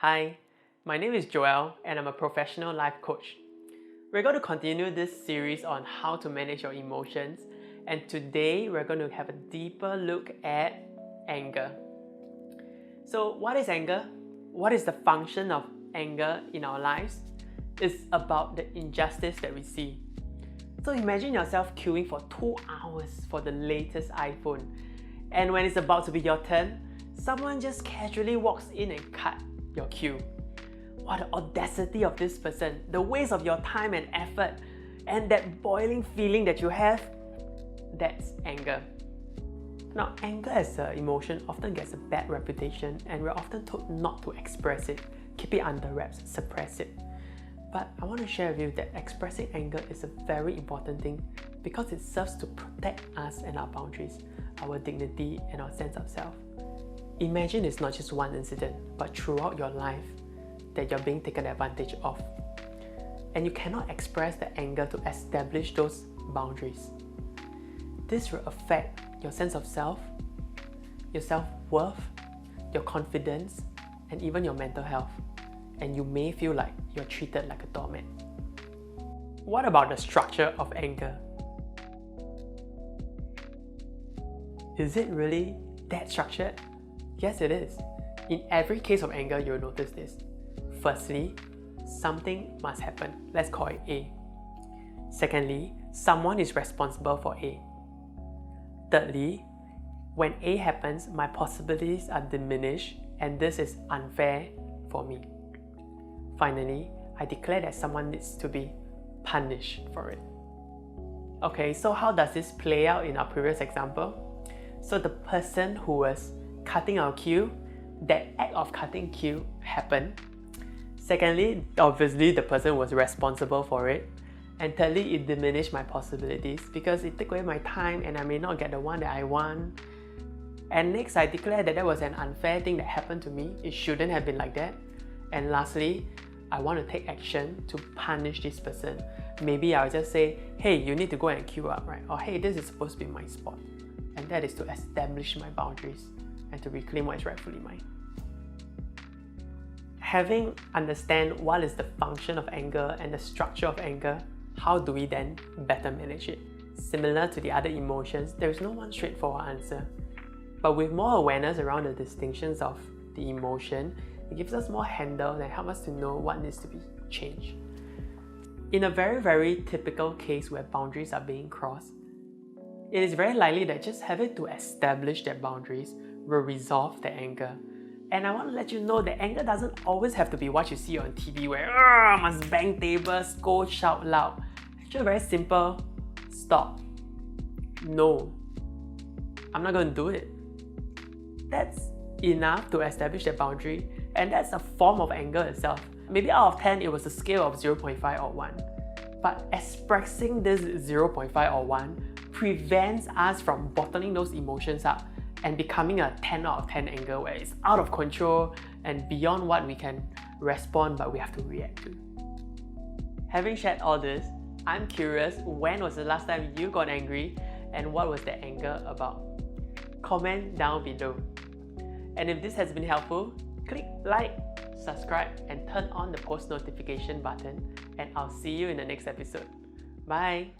Hi, my name is Joel and I'm a professional life coach. We're going to continue this series on how to manage your emotions, and today we're going to have a deeper look at anger. So, what is anger? What is the function of anger in our lives? It's about the injustice that we see. So, imagine yourself queuing for 2 hours for the latest iPhone, and when it's about to be your turn, someone just casually walks in and cut your queue. What the audacity of this person, the waste of your time and effort, and that boiling feeling that you have, that's anger. Now, anger as an emotion often gets a bad reputation, and we're often told not to express it, keep it under wraps, suppress it. But I want to share with you that expressing anger is a very important thing because it serves to protect us and our boundaries, our dignity and our sense of self. Imagine it's not just one incident, but throughout your life that you're being taken advantage of. And you cannot express the anger to establish those boundaries. This will affect your sense of self, your self-worth, your confidence, and even your mental health. And you may feel like you're treated like a doormat. What about the structure of anger? Is it really that structured? Yes, it is. In every case of anger, you'll notice this. Firstly, something must happen. Let's call it A. Secondly, someone is responsible for A. Thirdly, when A happens, my possibilities are diminished and this is unfair for me. Finally, I declare that someone needs to be punished for it. Okay, so how does this play out in our previous example? So the person who was cutting our queue, that act of cutting queue happened. Secondly, obviously the person was responsible for it. And thirdly, it diminished my possibilities because it took away my time and I may not get the one that I want. And next, I declare that was an unfair thing that happened to me. It shouldn't have been like that. And lastly, I want to take action to punish this person. Maybe I'll just say, hey, you need to go and queue up, right? Or hey, this is supposed to be my spot. And that is to establish my boundaries and to reclaim what is rightfully mine. Having understand what is the function of anger and the structure of anger, how do we then better manage it? Similar to the other emotions, there is no one straightforward answer. But with more awareness around the distinctions of the emotion, it gives us more handles and helps us to know what needs to be changed. In a very typical case where boundaries are being crossed, it is very likely that just having to establish that boundaries will resolve the anger. And I want to let you know that anger doesn't always have to be what you see on TV where must bang tables, scold, shout loud. Actually very simple. Stop. No. I'm not going to do it. That's enough to establish that boundary, and that's a form of anger itself. Maybe out of 10 it was a scale of 0.5 or 1. But expressing this 0.5 or 1 prevents us from bottling those emotions up and becoming a 10 out of 10 anger where it's out of control and beyond what we can respond but we have to react to. Having shared all this, I'm curious, when was the last time you got angry and what was the anger about? Comment down below. And if this has been helpful, click like, subscribe and turn on the post notification button, and I'll see you in the next episode. Bye!